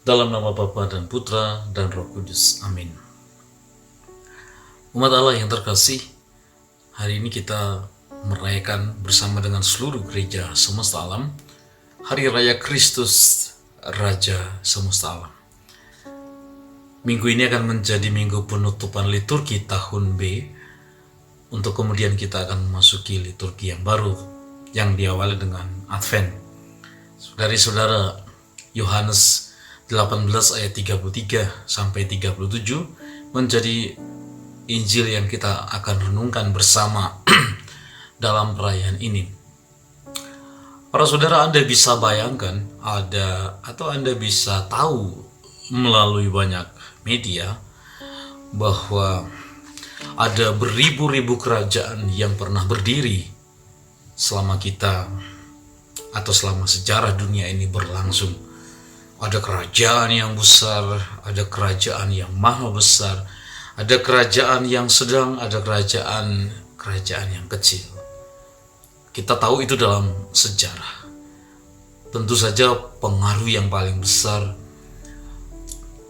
Dalam nama Bapa dan Putra dan Roh Kudus. Amin. Umat Allah yang terkasih, hari ini kita merayakan bersama dengan seluruh gereja semesta alam Hari Raya Kristus Raja semesta alam. Minggu ini akan menjadi minggu penutupan liturgi tahun B, untuk kemudian kita akan memasuki liturgi yang baru yang diawali dengan Advent. Saudari-saudara, Yohanes 18 ayat 33 sampai 37 menjadi Injil yang kita akan renungkan bersama dalam perayaan ini. Para saudara, Anda bisa bayangkan atau Anda bisa tahu melalui banyak media bahwa ada beribu-ribu kerajaan yang pernah berdiri selama selama sejarah dunia ini berlangsung. Ada kerajaan yang besar, ada kerajaan yang maha besar, ada kerajaan yang sedang, ada kerajaan yang kecil. Kita tahu itu dalam sejarah. Tentu saja pengaruh yang paling besar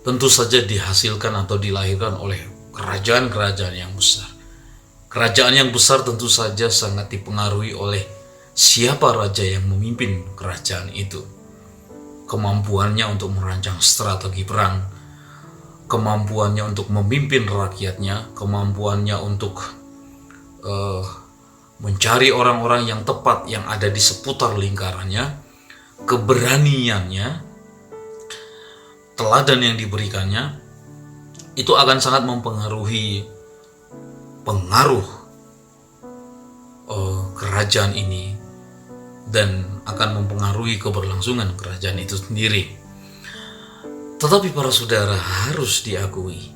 tentu saja dihasilkan atau dilahirkan oleh kerajaan-kerajaan yang besar. Kerajaan yang besar tentu saja sangat dipengaruhi oleh siapa raja yang memimpin kerajaan itu. Kemampuannya untuk merancang strategi perang, kemampuannya untuk memimpin rakyatnya, kemampuannya untuk mencari orang-orang yang tepat yang ada di seputar lingkarannya, keberaniannya, teladan yang diberikannya, itu akan sangat mempengaruhi kerajaan ini dan akan mempengaruhi keberlangsungan kerajaan itu sendiri. Tetapi para saudara, harus diakui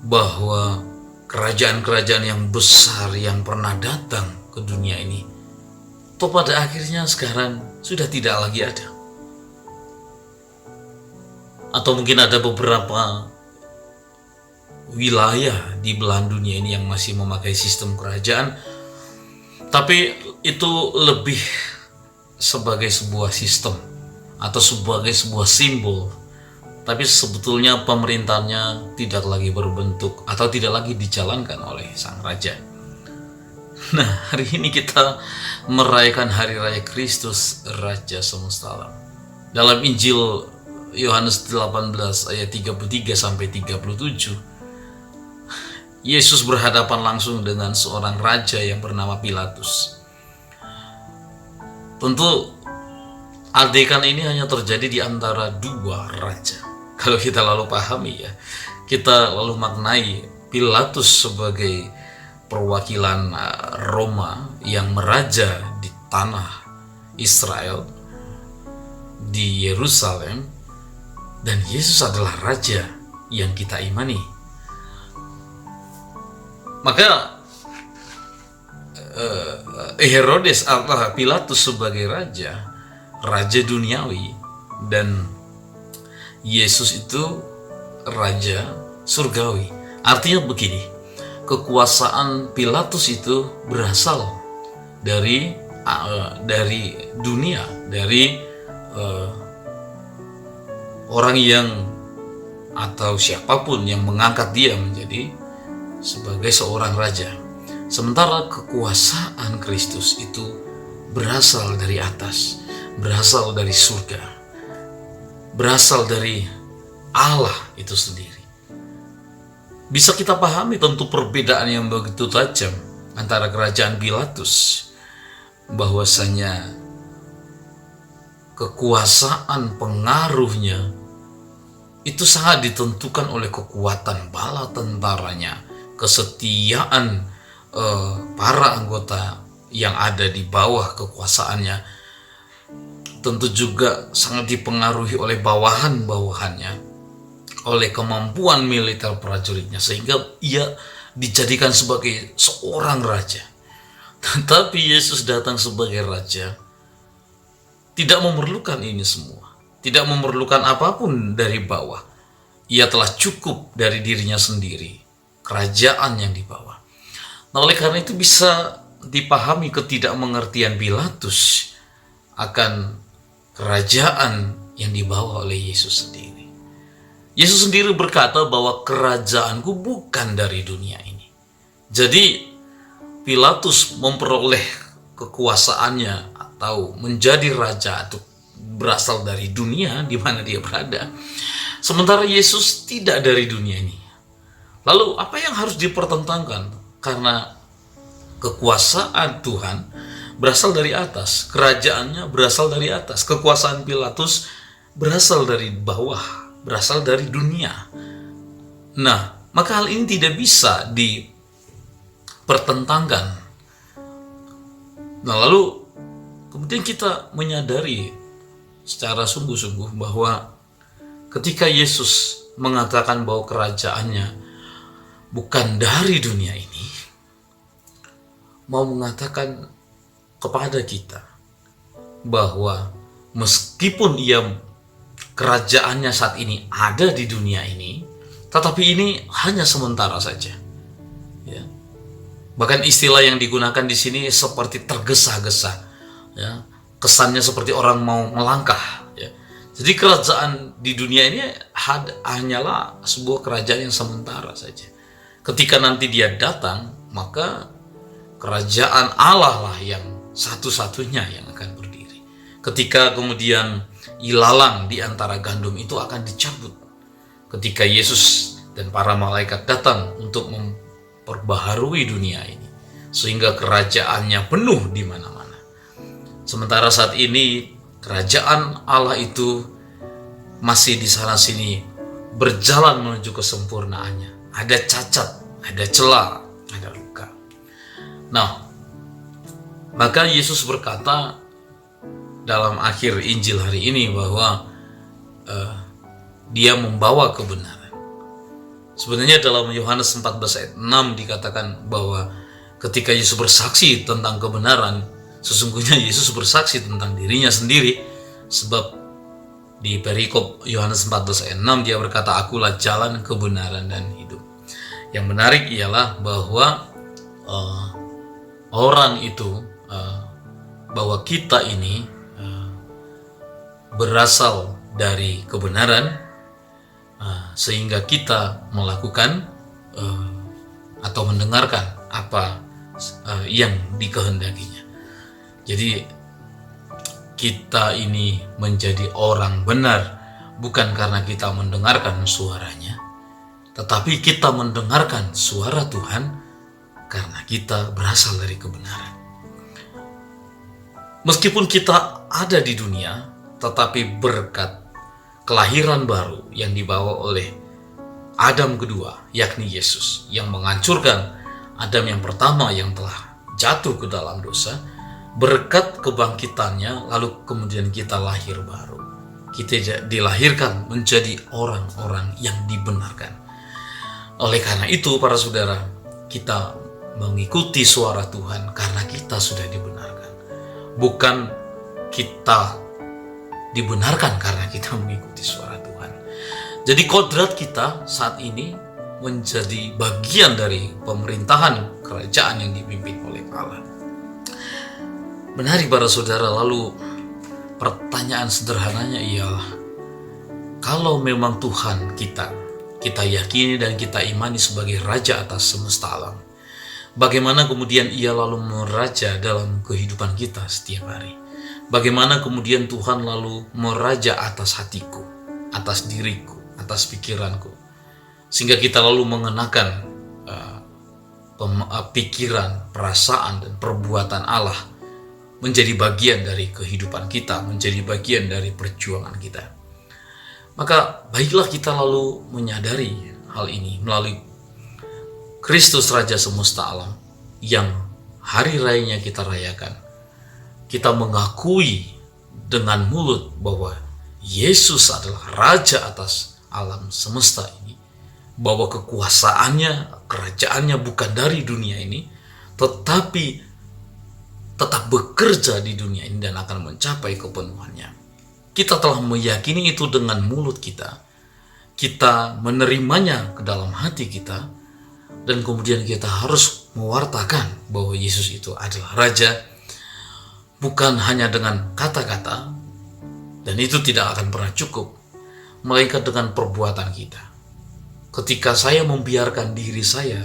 bahwa kerajaan-kerajaan yang besar yang pernah datang ke dunia ini, toh pada akhirnya sekarang sudah tidak lagi ada. Atau mungkin ada beberapa wilayah di belahan dunia ini yang masih memakai sistem kerajaan, tapi itu lebih sebagai sebuah sistem atau sebagai sebuah simbol, tapi sebetulnya pemerintahnya tidak lagi berbentuk atau tidak lagi dijalankan oleh sang raja. Nah, hari ini kita merayakan Hari Raya Kristus Raja semesta alam. Dalam Injil Yohanes 18 ayat 33 sampai 37, Yesus berhadapan langsung dengan seorang raja yang bernama Pilatus. Tentu adegan ini hanya terjadi di antara dua raja. Kalau kita lalu pahami kita lalu maknai Pilatus sebagai perwakilan Roma yang meraja di tanah Israel, di Yerusalem, dan Yesus adalah raja yang kita imani. Maka Herodes atau Pilatus sebagai raja duniawi, dan Yesus itu raja surgawi. Artinya begini, kekuasaan Pilatus itu berasal dari dunia, dari orang yang atau siapapun yang mengangkat dia menjadi sebagai seorang raja. Sementara kekuasaan Kristus itu berasal dari atas, berasal dari surga, berasal dari Allah itu sendiri. Bisa kita pahami tentu perbedaan yang begitu tajam antara kerajaan Pilatus, bahwasanya kekuasaan pengaruhnya itu sangat ditentukan oleh kekuatan bala tentaranya, kesetiaan para anggota yang ada di bawah kekuasaannya. Tentu juga sangat dipengaruhi oleh bawahan-bawahannya, oleh kemampuan militer prajuritnya, sehingga ia dijadikan sebagai seorang raja. Tetapi Yesus datang sebagai raja, tidak memerlukan ini semua, tidak memerlukan apapun dari bawah. Ia telah cukup dari dirinya sendiri, kerajaan yang dibawa. Nah, oleh karena itu bisa dipahami ketidakmengertian Pilatus akan kerajaan yang dibawa oleh Yesus sendiri. Yesus sendiri berkata bahwa kerajaanku bukan dari dunia ini. Jadi Pilatus memperoleh kekuasaannya atau menjadi raja atau berasal dari dunia di mana dia berada. Sementara Yesus tidak dari dunia ini. Lalu apa yang harus dipertentangkan? Karena kekuasaan Tuhan berasal dari atas, kerajaannya berasal dari atas, kekuasaan Pilatus berasal dari bawah, berasal dari dunia. Nah, maka hal ini tidak bisa dipertentangkan. Nah, lalu kemudian kita menyadari secara sungguh-sungguh bahwa ketika Yesus mengatakan bahwa kerajaannya bukan dari dunia ini, mau mengatakan kepada kita bahwa meskipun kerajaannya saat ini ada di dunia ini, tetapi ini hanya sementara saja. Ya. Bahkan istilah yang digunakan di sini seperti tergesa-gesa, ya. Kesannya seperti orang mau melangkah. Ya. Jadi kerajaan di dunia ini hanyalah sebuah kerajaan yang sementara saja. Ketika nanti dia datang, maka kerajaan Allah lah yang satu-satunya yang akan berdiri. Ketika kemudian ilalang di antara gandum itu akan dicabut. Ketika Yesus dan para malaikat datang untuk memperbaharui dunia ini, sehingga kerajaannya penuh di mana-mana. Sementara saat ini kerajaan Allah itu masih di sana-sini berjalan menuju kesempurnaannya. Ada cacat, ada celah, ada luka. Nah, maka Yesus berkata dalam akhir Injil hari ini bahwa dia membawa kebenaran. Sebenarnya dalam Yohanes 14 ayat 6 dikatakan bahwa ketika Yesus bersaksi tentang kebenaran, sesungguhnya Yesus bersaksi tentang dirinya sendiri, sebab di perikop Yohanes 14 ayat 6 dia berkata, "Akulah jalan, kebenaran, dan hidup." Yang menarik ialah bahwa orang itu, bahwa kita ini berasal dari kebenaran, sehingga kita melakukan atau mendengarkan apa yang dikehendakinya. Jadi kita ini menjadi orang benar bukan karena kita mendengarkan suaranya, tetapi kita mendengarkan suara Tuhan karena kita berasal dari kebenaran. Meskipun kita ada di dunia, tetapi berkat kelahiran baru yang dibawa oleh Adam kedua, yakni Yesus, yang menghancurkan Adam yang pertama yang telah jatuh ke dalam dosa, berkat kebangkitannya, lalu kemudian kita lahir baru. Kita dilahirkan menjadi orang-orang yang dibenarkan. Oleh karena itu, para saudara, kita mengikuti suara Tuhan karena kita sudah dibenarkan. Bukan kita dibenarkan karena kita mengikuti suara Tuhan. Jadi kodrat kita saat ini menjadi bagian dari pemerintahan kerajaan yang dipimpin oleh Allah. Menarik para saudara, lalu pertanyaan sederhananya ialah, kalau memang Tuhan kita yakini dan kita imani sebagai Raja atas semesta alam, bagaimana kemudian Ia lalu meraja dalam kehidupan kita setiap hari? Bagaimana kemudian Tuhan lalu meraja atas hatiku, atas diriku, atas pikiranku, sehingga kita lalu mengenakan pikiran, perasaan, dan perbuatan Allah menjadi bagian dari kehidupan kita, menjadi bagian dari perjuangan kita. Maka baiklah kita lalu menyadari hal ini melalui Kristus Raja semesta alam yang hari rayanya kita rayakan. Kita mengakui dengan mulut bahwa Yesus adalah Raja atas alam semesta ini, bahwa kekuasaannya, kerajaannya bukan dari dunia ini, tetapi tetap bekerja di dunia ini dan akan mencapai kepenuhannya. Kita telah meyakini itu dengan mulut kita. Kita menerimanya ke dalam hati kita, dan kemudian kita harus mewartakan bahwa Yesus itu adalah Raja, bukan hanya dengan kata-kata, dan itu tidak akan pernah cukup. melainkan dengan perbuatan kita. Ketika saya membiarkan diri saya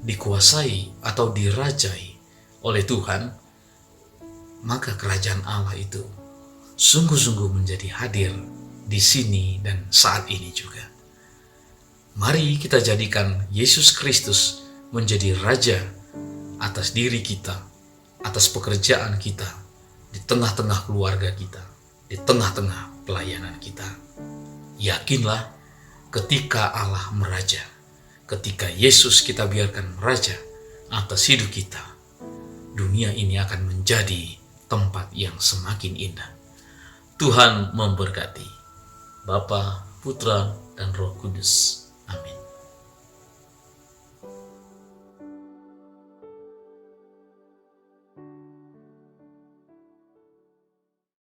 dikuasai atau dirajai oleh Tuhan, maka kerajaan Allah itu sungguh-sungguh menjadi hadir di sini dan saat ini juga. Mari kita jadikan Yesus Kristus menjadi Raja atas diri kita, atas pekerjaan kita, di tengah-tengah keluarga kita, di tengah-tengah pelayanan kita. Yakinlah, ketika Allah meraja, ketika Yesus kita biarkan meraja atas hidup kita, dunia ini akan menjadi tempat yang semakin indah. Tuhan memberkati. Bapa, Putra, dan Roh Kudus.